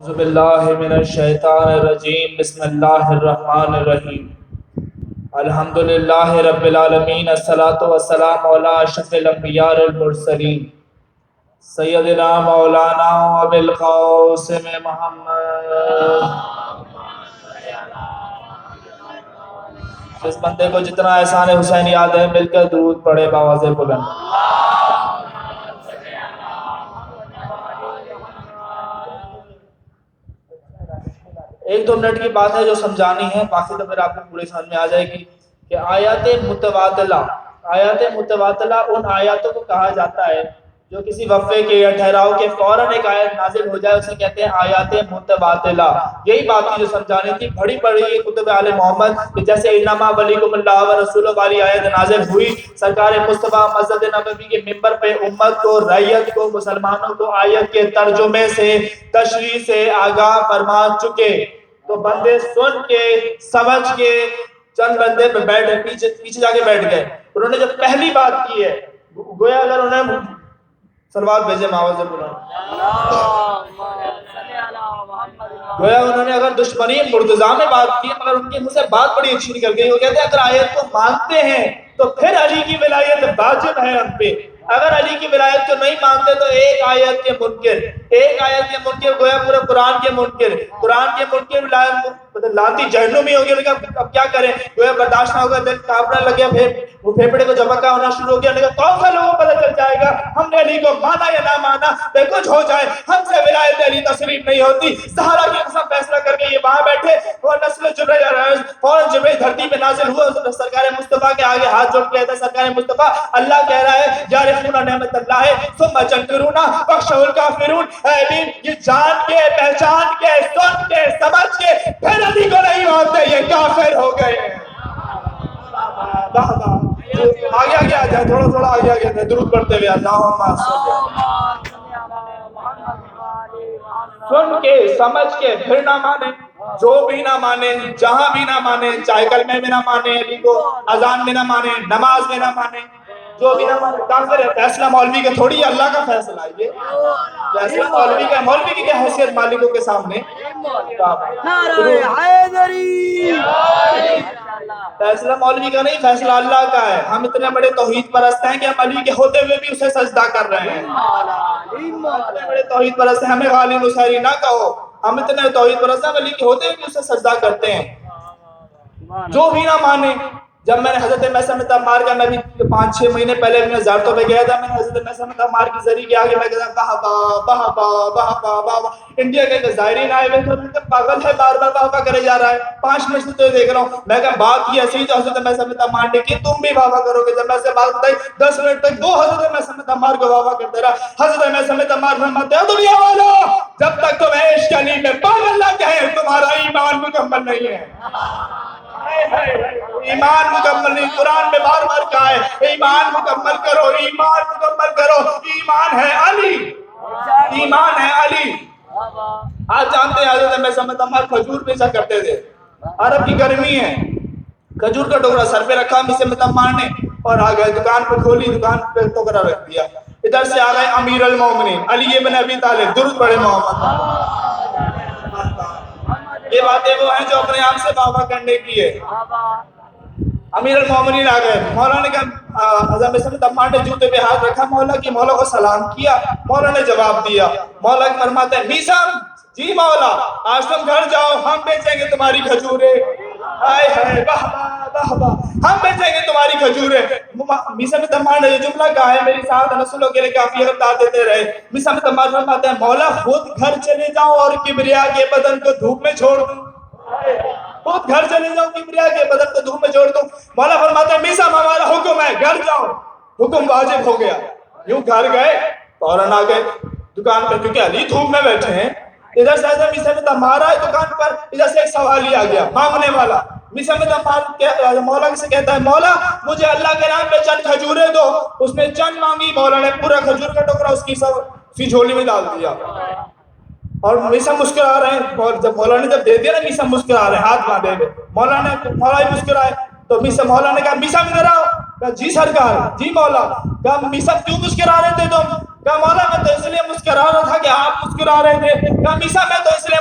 اعوذ باللہ من الشیطان الرجیم بسم اللہ الرحمن الرحیم الحمدللہ رب العالمین الصلاۃ والسلام علی اشرف الانبیاء والمرسلین سیدنا مولانا ابی القاسم محمد۔ جس بندے کو جتنا احسان حسین یاد ہے مل کر درود پڑھے بآواز بلند۔ ایک دو منٹ کی بات ہے جو سمجھانی ہے، باقی تو پھر آپ کو پورے سمجھ میں آ جائے گی کہ آیات متواتلہ ان آیاتوں کو کہا جاتا ہے جو کسی وقفے کے یا ٹھہراؤ کے فوراً ایک آیت نازل ہو جائے، اسے کہتے ہیں آیات متواتلہ۔ یہی بات تھی جو سمجھانی تھی۔ بڑی بڑی کتب آل محمد جیسے انما ولیکم اللہ ورسولہ والی آیت نازل ہوئی، سرکار مصطفیٰ مسجد نبوی کے منبر پہ امت کو، رعیت کو، مسلمانوں کو آیت کے ترجمے سے، تشریح سے آگاہ فرما چکے۔ تو بندے سن کے سمجھ کے چند بندے پہ بیٹھے، پیچھے جا کے بیٹھ گئے۔ انہوں نے جب پہلی بات کی ہے، گویا اگر انہیں صلوات بھیجے معاوض گویا انہوں نے اگر دشمنی مرتضیٰ میں بات کی، مگر ان کے منہ سے بات بڑی اچھی نکل گئی۔ وہ کہتے ہیں اگر آیت کو مانتے ہیں تو پھر علی کی ولایت واجب ہے ہم پہ، اگر علی کی ولایت کو نہیں مانتے تو ایک آیت کے منکر گویا پورے قرآن کے منکر لانتی جہنمی ہو گیا۔ اب کیا کریں، گویا برداشت نہ ہوگا، دل کانپنے لگے، پھر وہ پھیپھڑے کو جھپکا ہونا شروع ہو گیا۔ کون سا لوگوں کو پتہ چل جائے گا ہم نے علی کو مانا یا نہ مانا، بے کچھ ہو جائے، ہم سے ولایت علی تسلیم نہیں ہوتی۔ سہارا کی قسم فیصلہ کر کے یہ وہاں بیٹھے، وہ نسل جبریل فوراً جبریل دھرتی پہ نازل ہوا، سرکار مصطفیٰ کے آگے ہاتھ جوڑ کے کہتا ہے سرکار مصطفیٰ اللہ کہہ رہا ہے یعرفون نعمت اللہ ثم ینکرون بخشہ الکافرون۔ اے علی یہ جان کے، پہچان کے، سن کے، سمجھ کے پھر علی کو نہیں مانتے، یہ کافر ہو گئے ہیں۔ آگے آ جائے، تھوڑا آگے آ جائے، درود پڑھتے ہوئے اللہم سن کے سمجھ کے پھر نہ مانے، جو بھی نہ مانے، جہاں بھی نہ مانے، چاہے کلمے میں نہ مانے علی کو، اذان میں نہ مانے، نماز میں نہ مانے، جو بھی نہ مانے کافر ہے۔ فیصلہ مولوی کا تھوڑی ہے، اللہ کا فیصلہ ہے یہ فیصلہ مولوی کا۔ مولوی کی کیا حیثیت مالکوں کے سامنے؟ فیصلہ مولوی کا نہیں، فیصلہ اللہ کا ہے۔ ہم اتنے بڑے توحید پرست ہیں کہ ہم علی کے ہوتے ہوئے بھی اسے سجدہ کر رہے ہیں۔ اتنے بڑے توحید پرست ہیں، ہمیں غالی نصیری نہ کہو، ہم اتنے توحید پرست ہیں علی کے ہوتے ہوئے بھی اسے سجدہ کرتے ہیں۔ جو بھی نہ مانے، جب میں نے حضرت میثم تمار کا، میں بھی 5-6 مہینے پہلے میں زیارتوں پہ گیا تھا، میں نے حضرت میثم تمار کی زری کے آگے میں کہتا بہبا انڈیا کے زائرین آئے ہوئے تھے، میں کہا پاگل ہے، بار بار بہبا کرے جا رہا ہے، 5 منٹ سے تو دیکھ رہا ہوں۔ میں کہا بات کی ایسی جو حضرت میثم تمار نے کی، تم بھی بہبا کرو گے۔ جب میں سے بات بتائی 10 منٹ تک وہ حضرت میثم تمار کو بہبا کرتے رہا۔ حضرت میثم تمار فرماتے ہیں دنیا والو جب تک تم عشق علی میں پاگل نہ کہیں تمہارا ایمان مکمل نہیں ہے۔ ایمان مکمل نہیں، قرآن میں بار بار کہا ہے ایمان مکمل کرو، ایمان مکمل کرو۔ ایمان ہے علی، ایمان ہے علی۔ آج جانتے ہیں حضرت میثم تمار کھجور بیچا کرتے تھے، عرب کی گرمی ہے، کھجور کا ٹکڑا سر پہ رکھا میثم تمار نے اور آ گئے، دکان پہ کھولی، دکان پہ ٹکڑا رکھ دیا۔ ادھر سے آ گئے امیر المومنین علی بن ابی طالب، درود پڑھے محمد۔ یہ باتیں وہ ہیں جو اپنے آپ سے بابا کرنے کی ہے۔ امیر المومنین آ گئے، مولا نے کہا حضرت میثم تمار نے جوتے پہ ہاتھ رکھا، مولا کی، مولا کو سلام کیا، مولا نے جواب دیا۔ مولا فرماتے ہیں میثم جی مولا آج تم گھر جاؤ، ہم بیچیں گے تمہاری کھجوریں۔ آئے ہے بہبا ہم بیچیں گے تمہاری کھجوریں۔ میثم تمار نے یہ جملہ کہا ہے میری ساتھ نسلوں کے لیے کافی اقدار دیتے رہے۔ میثم تمار فرماتے ہیں مولا خود گھر چلے جاؤ اور کبریا کے بدن کو دھوپ میں چھوڑ دو، خود گھر چلے جاؤ کبریا کے بدن کو دھوپ میں چھوڑ دو۔ مولا فرماتے ہیں میثم ہمارا حکم ہے گھر جاؤ، حکم واجب ہو گیا۔ یوں گھر گئے، فوراً آ گئے دکان پر، کیونکہ علی دھوپ میں بیٹھے ہیں۔ ادھر سے حضرت میثم تمار آئے دکان پر، ادھر سے ایک سوالی آ گیا مانگنے والا۔ میثم تمار مولا سے کہتا ہے مولا مجھے اللہ کے نام پہ چند کھجوریں دو۔ اس نے چند مانگی، مولا نے پورا کھجور کا ٹکڑا اس کی سب جھولی میں ڈال دیا۔ اور میثم مسکرا رہے ہیں، جب مولا نے جب دے دیا نا میثم مسکرا رہے ہیں ہاتھ باندھے ہوئے، مولا ہی مسکرائے تو مولا نے کہا میثم ادھر آؤ۔ کہا جی سرکار، جی مولا۔ کہا میثم کیوں مسکرا رہے تھے تم؟ کہا مولا میں تو اس لیے مسکرا رہا تھا کہ آپ مسکرا رہے تھے۔ کہا میثم میں تو اس لیے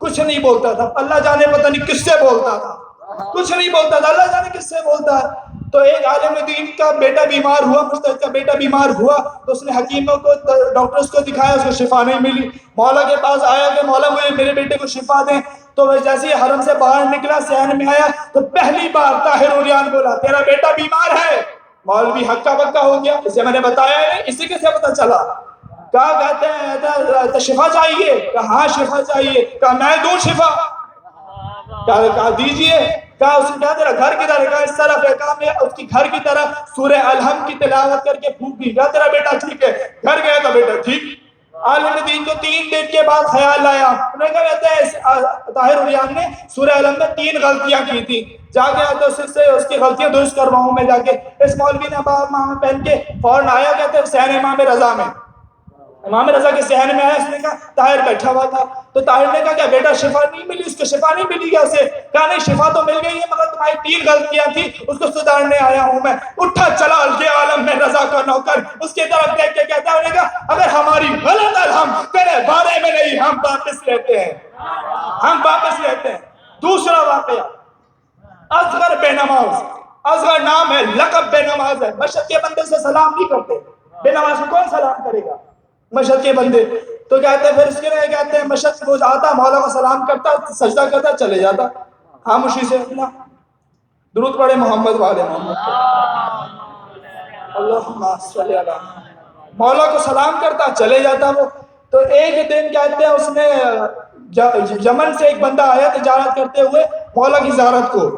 کچھ نہیں بولتا تھا، اللہ جانے پتہ نہیں کس سے بولتا تھا، کچھ نہیں بولتا تھا، اللہ جانے کس سے بولتا ہے۔ تو ایک عالم دین کا بیٹا بیمار ہوا، مجتہد کا بیٹا بیمار ہوا، تو اس نے حکیموں کو، ڈاکٹرز کو دکھایا، اس کو شفا نہیں ملی، مولا کے پاس آیا کہ مولا مجھے میرے بیٹے کو شفا دیں۔ تو وہ جیسے ہی حرم سے باہر نکلا، صحن میں آیا، تو پہلی بار طاہر عریان بولا تیرا بیٹا بیمار ہے۔ مولوی ہکا بکا ہو گیا، اسے میں نے بتایا نہیں، اسی کے سے پتہ چلا۔ کہا کہتے ہیں تو شفا چاہیے؟ کہا ہاں شفا چاہیے۔ کہا میں دوں شفا؟ کہا دیجئے۔ کہا اس نے کہا تیرا گھر کدھر ہے؟ کہا اس طرف ہے۔ کہا میں اس کی گھر کی طرف سورہ الحمد کی تلاوت کر کے پھونک دی۔ کہا تیرا بیٹا ٹھیک ہے؟ گھر گیا تو بیٹا ٹھیک۔ عالم دین کو 3 دن کے بعد خیال آیا، انہوں نے کہا کہتے ہیں طاہر عریان نے سورہ الحمد میں 3 غلطیاں کی تھی، جا کے آتے اس کی غلطیاں درست کرواؤں میں جا کے۔ اس مولوی نے امام پہن کے فوراً آیا، کہتے ہیں صحن امام رضا میں، امام رضا کے صحن میں آیا، اس نے کہا طاہر بیٹھا ہوا تھا، تو طاہر نے کہا کہ بیٹا شفا نہیں ملی؟ اس کو شفا نہیں ملی کیا اسے؟ کہا نہیں شفا تو مل گئی ہے، مگر تمہاری 3 غلطیاں تھی، اس کو سدھارنے آیا ہوں میں۔ اٹھا چلا یہ عالم میں رضا کا نوکر اس کی طرف دیکھ کے کہتا ہے، انہوں نے کہا اگر ہماری غلط الحم تیرے بارے میں نہیں، ہم واپس لیتے ہیں، ہم واپس لیتے ہیں۔ دوسرا واقعہ، اصغر بے نماز، اصغر نام ہے، لقب بے نماز ہے، مشہد کے بندے سے سلام نہیں کرتے، بے نماز کو کون سلام کرے گا؟ مشہد کے بندے۔ تو کہتے ہیں پھر اس کے لیے کہتے ہیں مشہد کو آتا، مولا کو سلام کرتا، سجدہ کرتا، چلے جاتا خاموشی سے اپنا۔ درود پڑھے محمد والے محمد اللہم صلی علی محمد۔ مولا کو سلام کرتا، چلے جاتا وہ۔ تو ایک دن کہتے ہیں اس نے یمن سے ایک بندہ آیا تجارت کرتے ہوئے مولا کی زیارت کو،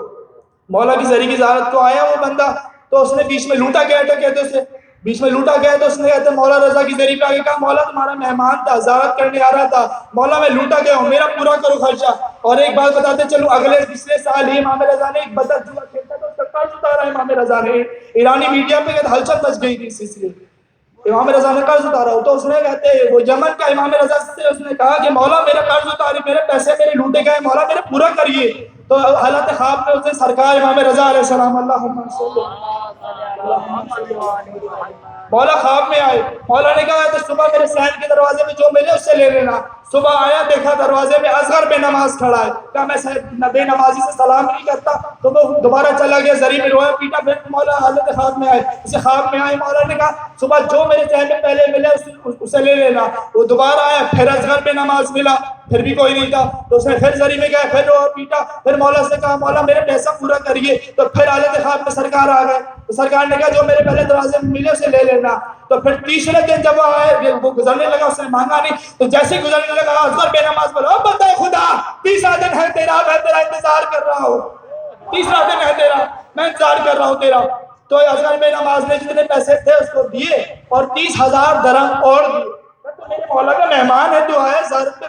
مولا کی زری کی زیارت کو آیا وہ بندہ، تو اس نے بیچ میں لوٹا گیا تھا، کہتے اسے بیچ میں لوٹا گیا، تو اس نے کہتے مولا رضا کی زری پہ آگے کہا مولا تمہارا مہمان تھا، زیارت کرنے آ رہا تھا، مولا میں لوٹا گیا ہوں، میرا پورا کرو خرچہ۔ اور ایک بات بتاتے چلو، اگلے پچھلے سال ہی امام رضا نے ایک بطخ جوا کھیلتا تھا، اس کا قرض اتارا امام رضا نے، ایرانی میڈیا پہ ہلچل مچ گئی تھی اس سلسلے، امام رضا نے قرض اتارا ہو، تو اس نے کہتے وہ یمن کا امام رضا سے اس نے کہا کہ مولا میرا قرض اتاری، میرے پیسے میرے لوٹے گئے، مولا میرے پورا کریے۔ تو حالت خواب میں اس نے سرکار امام رضا علیہ السلام اللہم صلی مولا خواب میں آئے، مولا نے کہا تو صبح میرے صحن کے دروازے میں جو ملے اس سے لے لینا۔ صبح آیا، دیکھا دروازے میں اصغر بے نماز کھڑا ہے، کہا میں بے نمازی سے سلام نہیں کرتا، تو وہ دوبارہ چلا گیا، زری میں رویا پیٹا، پھر مولا حالت خواب میں آئے، اسے خواب میں آئے، مولا نے کہا صبح جو میرے صحن میں پہلے ملے اسے لے لینا۔ وہ دوبارہ آیا، پھر اصغر بے نماز ملا، پھر بھی کوئی نہیں تھا، تو اس نے پھر زری میں گیا، پھر رویا پیٹا، پھر مولا سے کہا مولا میرے پیسہ پورا کریے، تو پھر حالت خواب میں سرکار آ گئے، تو سرکار نے کہا جو میرے پہلے دروازے میں ملے اسے لے لینا۔ تو پھر تیسرے دن جب وہ آئے، وہ گزرنے لگا، اس نے مانگا نہیں، تو جیسے ہی گزرنے لگا اصغر بے نماز بولا بندہ خدا تیسرا دن ہے تیرا، میں تیرا انتظار کر رہا ہوں، تیسرا دن ہے تیرا، میں انتظار کر رہا ہوں تیرا۔ تو اصغر بے نماز نے جتنے پیسے تھے اس کو دیے اور 30,000 درہم اور دیے، تو میرے مولا کا مہمان ہے، تو آیا زیارت پہ۔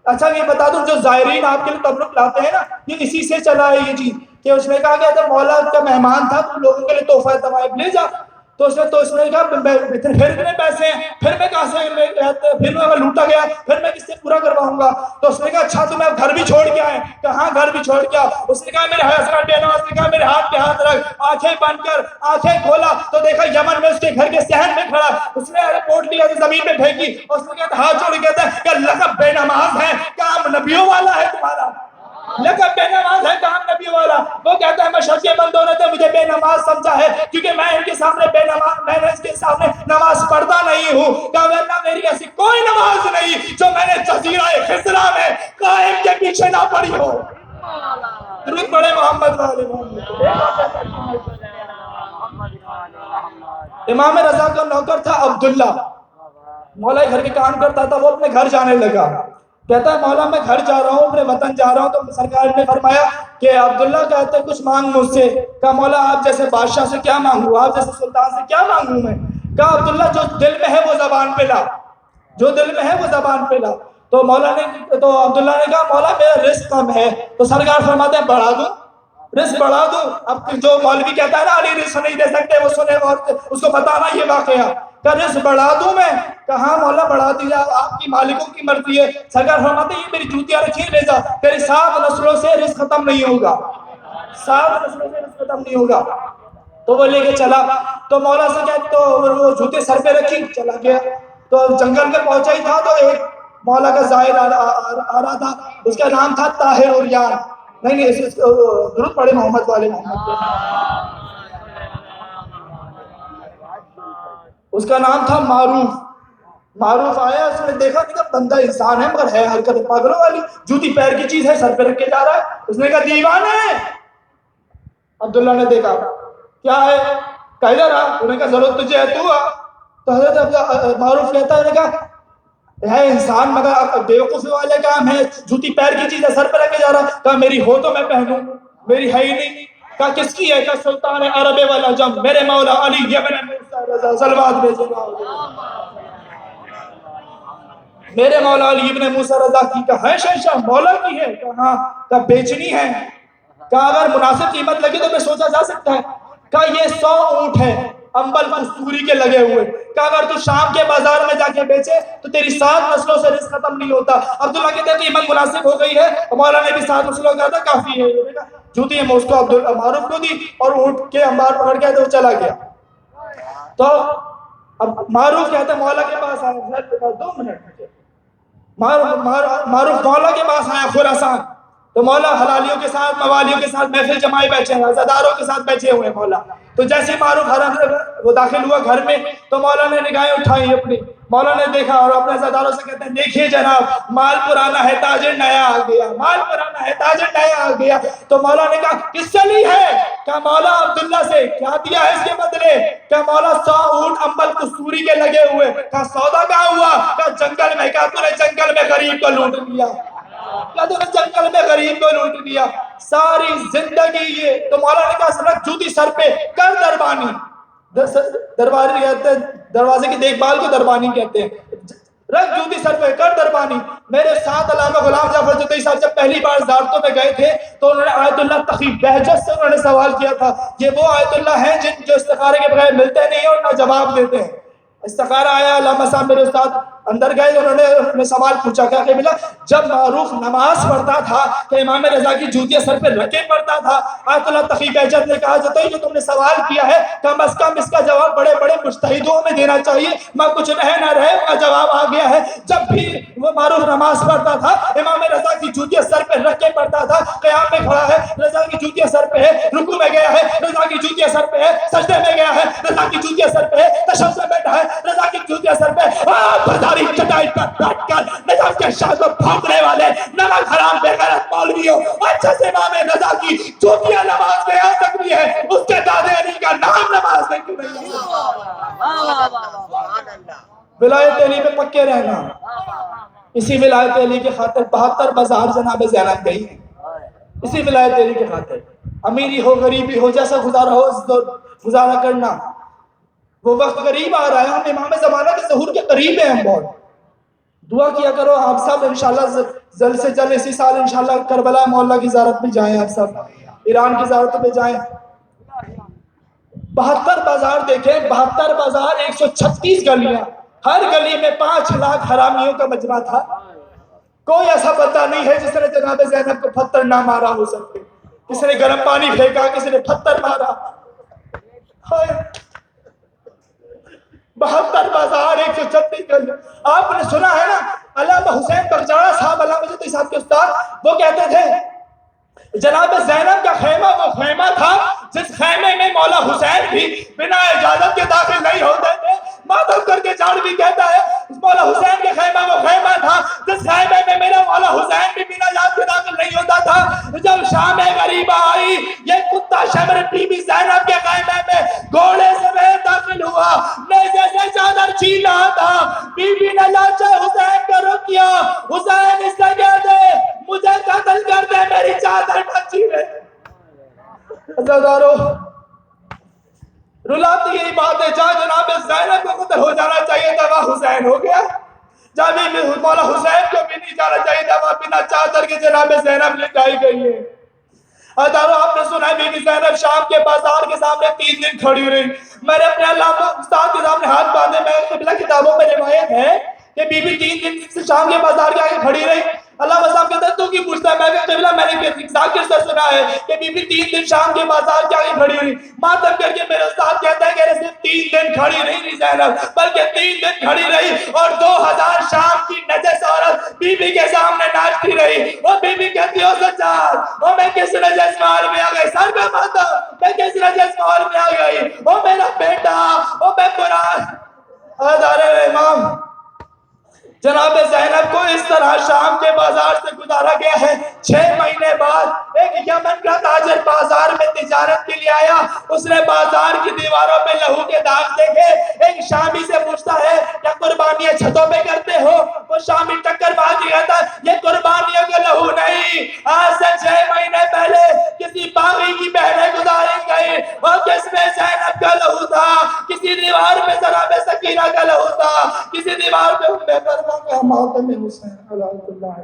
اچھا یہ بتا دوں جو زائرین آپ کے لیے تبرک لاتے ہیں نا، یہ اسی سے چلا ہے یہ چیز، کہ اس نے کہا کہ مولا کا مہمان تھا تو لوگوں کے لیے تحفہ طوائف لے جا، تو اس نے کہا پھر اتنے پیسے ہیں، پھر میں کہاں سے پھر میں لوٹا گیا، پھر میں کس سے پورا کرواؤں گا؟ تو اس نے کہا اچھا تو میں گھر بھی چھوڑ کے آئے؟ کہا ہاں گھر بھی چھوڑ کے آ۔ اس نے کہا میرے اصغر بے نماز نے کہا میرے ہاتھ پہ ہاتھ رکھ، آنکھیں بند کر، آنکھیں کھولا تو دیکھا یمن میں اس کے گھر کے صحن میں کھڑا، اس نے پوٹ لیا زمین پہ پھینکی، اور اس نے کہا ہاتھ جوڑ کے کہتا ہے کہ لقب بے نماز ہے، کام نبیوں والا ہے تمہارا، لقب بے نماز ہے، کام نبی والا۔ وہ کہتا ہے مشہد کے بندوں نے تو مجھے بے نماز سمجھا ہے کیونکہ میں ان کے سامنے بے نماز، میں نے اس کے سامنے نماز پڑھتا نہیں ہوں، کہا ورنہ میری ایسی کوئی نماز نہیں جو میں نے جزیرہ خضرا میں قائم کے پیچھے نہ پڑھی ہو۔ درود پڑھے محمد والے محمد۔ امام رضا کا نوکر تھا عبداللہ، مولا گھر کے کام کرتا تھا، وہ اپنے گھر جانے لگا، کہتا ہے مولا میں گھر جا رہا ہوں، اپنے وطن جا رہا ہوں، تو سرکار نے فرمایا کہ عبداللہ کہتے کچھ مانگ مجھ سے، کہا مولا آپ جیسے بادشاہ سے کیا مانگوں، آپ جیسے سلطان سے کیا مانگوں میں؟ کہا عبداللہ جو دل میں ہے وہ زبان پہ لا، جو دل میں ہے وہ زبان پہ لا۔ تو عبداللہ نے کہا مولا میرا رزق کم ہے، تو سرکار فرماتے ہیں بڑھا دوں، رزق بڑھا دوں۔ اب جو مولوی کہتا ہے نا علی رزق نہیں دے سکتے، وہ سنے اور اس کو بتانا یہ واقعہ، کہ رزق بڑھا دوں میں؟ کہاں مولا بڑھا دیا، آپ کی مالکوں کی مرضی ہے۔ سرکار فرماتے ہیں یہ میری جوتیاں رکھی لے جا، تیری 7 نسلوں سے رزق ختم نہیں ہوگا، 7 نسلوں سے رزق ختم نہیں ہوگا۔ تو وہ لے کے چلا، تو مولا سے کہتے تو وہ جوتے سر پہ رکھی چلا گیا، تو جنگل میں پہنچا ہی تھا تو ایک مولا کا زائر آ رہا تھا، اس کا نام تھا طاہر اور یار، نہیں درود پڑھے محمد والے محمد پہ، اس کا نام تھا معروف۔ معروف آیا، اس نے دیکھا کہ بندہ انسان ہے مگر ہے حرکت پاگلوں والی، جوتی پیر کی چیز ہے سر پہ رکھ کے جا رہا ہے۔ اس نے کہا دیوانہ ہے۔ عبداللہ نے دیکھا کیا ہے، کہا ادھر آ، انہوں نے کہا ضرورت تجھے ہے تو آ۔ تو حضرت معروف کہتا ہے، انہوں نے کہا ہے انسان مگر بیوقوفی والے کام ہے، جوتی پیر کی چیز ہے سر پہ رکھ کے جا رہا ہے۔ کہا میری ہو تو میں پہنوں، میری ہے ہی نہیں۔ کہا کس کی ہے؟ کہا سلطان عرب والعجم میرے مولا علی ابن موسیٰ رضا صلوات بھیجنا، میرے مولا علی ابن موسیٰ رضا کی۔ کہا ہے شہنشاہ مولا کی ہے؟ کہا ہاں۔ کہا بیچنی ہے؟ کہا اگر مناسب قیمت لگے تو میں سوچا جا سکتا ہے۔ کہا یہ 100 اونٹ ہے امبل کستوری کے لگے ہوئے، کہا اگر تو شام کے بازار میں جا کے بیچے تو تیری 7 نسلوں سے رزق ختم نہیں ہوتا۔ عبداللہ کہتے ہیں قیمت مناسب ہو گئی ہے، مولا نے بھی 7 نسلوں کا تھا، کافی ہے۔ جوتی میں اس کو معروف کو دی اور اونٹ کے انبار پکڑ کے تو چلا گیا۔ تو اب معروف کہتے ہیں مولا کے پاس آیا، 2 منٹ، معروف مولا کے پاس آیا خراسان، تو مولا حلالیوں کے ساتھ موالیوں کے ساتھ محفل جمائے بیٹھے ہیں، عزاداروں کے ساتھ بیٹھے ہوئے ہیں مولا۔ تو جیسے معروف حرم سے وہ داخل ہوا گھر میں تو مولا نے نگاہیں اٹھائی اپنی، مولا نے دیکھا اور اپنے عزاداروں سے کہتے ہیں دیکھیے جناب مال پرانا ہے تاجر نیا آ گیا، مال پرانا ہے تاجر نیا آ گیا۔ تو مولا نے کہا کس سے لی ہے؟ کہا مولا عبداللہ سے۔ کیا دیا ہے اس کے بدلے؟ کہا مولا 100 اونٹ امبل کستوری کے لگے ہوئے۔ کہا سودا کہاں ہوا؟ کہا جنگل میں۔ کہا تو نے جنگل میں غریب کو لوٹ لیا، کہا تو نے جنگل میں غریب کو لوٹ لیا ساری زندگی یہ۔ تو مولا نے کہا رکھ جوتی سر پہ، کر دربانی، درباری کہتے ہیں دروازے کی دیکھ بھال کو دربانی کہتے ہیں، رکھ جوتی سر پہ کر دربانی۔ میرے ساتھ علامہ غلام جعفر جتوئی صاحب جب پہلی بار زیارتوں میں گئے تھے تو انہوں نے آیت اللہ تقی بہجت سے انہوں نے سوال کیا تھا، یہ وہ آیت اللہ ہیں جن جو استخارے کے بغیر ملتے نہیں اور نہ جواب دیتے ہیں۔ استخارہ آیا، علامہ صاحب میرے استاد اندر گئے، انہوں نے سوال پوچھا کیا کہ ملا جب معروف نماز پڑھتا تھا کہ امام رضا کی جوتیاں سر پہ رکھے پڑھتا تھا، آیت اللہ تقی بہجت نے کہا جتوئی جو تم نے سوال کیا ہے کم از کم اس کا جواب بڑے بڑے مجتہدوں میں دینا چاہیے، میں کچھ رہ نہ رہے کا جواب آ گیا ہے۔ جب بھی وہ معروف نماز پڑھتا تھا امام رضا کی جوتیاں سر پہ رکھ کے پڑھتا تھا، قیام میں کھڑا ہے رضا کی جوتیاں سر پہ ہے، رکوع میں گیا ہے رضا کی جوتیاں سر پہ ہے، سجدے میں گیا ہے رضا کی جوتیاں سر پہ ہے، تشہد میں بیٹھا ہے رضا کی جوتیاں سر پہ۔ بازاری چٹائی پر بیٹھ کر نظام کے شاہ کو بھونکنے والے نمک حرام بے غیرت مولویوں، اچھا سے امام رضا کی جوتیاں نماز میں آ سکتی ہے، اس کے دادے علی کا نام نماز میں کیوں نہیں آتا؟ ولایت علی پہ پکے رہنا۔ اسی ولایت علی کے خاطر 72 بازار جناب زینب گئی ہیں، اسی ولایت علی کے خاطر۔ امیری ہو غریبی ہو جیسا گزارا ہو گزارا کرنا، وہ وقت قریب آ رہا ہے، ہم امام زمانہ کے ظہور کے قریب ہیں، ہم بہت دعا کیا کرو۔ آپ سب انشاءاللہ جلد سے جلد اسی سال انشاءاللہ کربلا مولا کی زیارت پہ جائیں، آپ سب ایران کی زیارت پہ جائیں۔ 72 بازار دیکھیں، 72 بازار، 136 گلیاں، ہر گلی میں 5 لاکھ حرامیوں کا مجمع تھا۔ کوئی ایسا بندہ نہیں ہے جس نے جناب زینب کو پتھر نہ مارا ہو سکتے، کسی نے گرم پانی پھینکا، کسی نے پتھر مارا۔ 72 بازار، 136 گلیاں۔ آپ نے سنا ہے نا علامہ حسین بگجاڑا صاحب، علامہ جتوئی صاحب کے استاد، وہ کہتے تھے جناب زینب کا خیمہ وہ خیمہ تھا جس خیمے میں مولا حسین بھی بنا اجازت کے داخل نہیں ہوتے تھے۔ ماتم کر کے جھاڑوی کہتا ہے مولا حسین کے خیمہ وہ خیمہ تھا جس خیمے میں میرا مولا حسین بھی بنا اجازت کے داخل نہیں ہوتا تھا۔ جب شام غریبہ آئی، یہ کتا شمر بی بی زینب کے خیمے میں گھوڑے سمیت داخل ہوا، نیزے سے چادر چھین رہا تھا۔ بی بی نے لاچے حسین کا رخ کیا، حسین اس سے کہہ دے مجھے قتل کر دے، میری چادر نہ چھینے۔ عزیزارو رلاتی یہی بات ہے، جہاں جناب زینب کو قتل ہو جانا چاہیے تھا وہاں حسین ہو گیا، جہاں بھی مولا حسین کو بھی نہیں جانا چاہیے تھا وہاں بنا چادر کے جناب زینب لے جائی گئی ہے۔ عزیزارو آپ نے سنا ہے بی بی زینب شام کے بازار کے سامنے 3 دن کھڑی رہی۔ میں نے اپنے علامہ استاد کے سامنے ہاتھ باندھے، میں قبلہ کتابوں میں روایت ہے کہ بی بی 3 دن سے شام کے بازار کے آگے کھڑی رہی۔ علامہ صاحب کہتے ہیں تو کی پوچھتا ہے، میں کہ قبلہ میں نے ذاکر سے سنا ہے کہ بی بی 3 دن شام کے بازار کے آگے کھڑی رہی، ماتم کر کے میرے استاد کہتا ہے کہ صرف 3 دن کھڑی نہیں رہی زینب، بلکہ 3 دن کھڑی رہی اور 2000 شام کی نجس عورت بی بی کے سامنے ناچتی رہی۔ وہ بی بی کہتی ہو سجاد، وہ میں کس نجس محل میں آ گئی، سر پہ ماتم، میں کس نجس محل میں آ گئی، وہ میرا بیٹا، وہ میں قرآن ہزارے امام جناب زینب کو اس طرح شام کے بازار سے گزارا گیا ہے۔ 6 مہینے بعد ایک یمن کا تاجر بازار میں تجارت کے لیے آیا، اس نے بازار کی دیواروں پہ لہو کے داغ دیکھے، ایک شامی سے پوچھتا ہے کیا قربانیاں چھتوں پہ کرتے ہو؟ وہ شامی ٹکر مار کے کہتا ہے یہ قربانیوں کا لہو نہیں، آج سے 6 مہینے پہلے کسی باغی کی بہنیں گزاری گئی اور جس میں زینب کا لہو تھا، کسی دیوار پہ ضرب سکینہ کا لہو تھا، کسی دیوار پہ بے پردہ کا ماتم حسین علیہ اللہ۔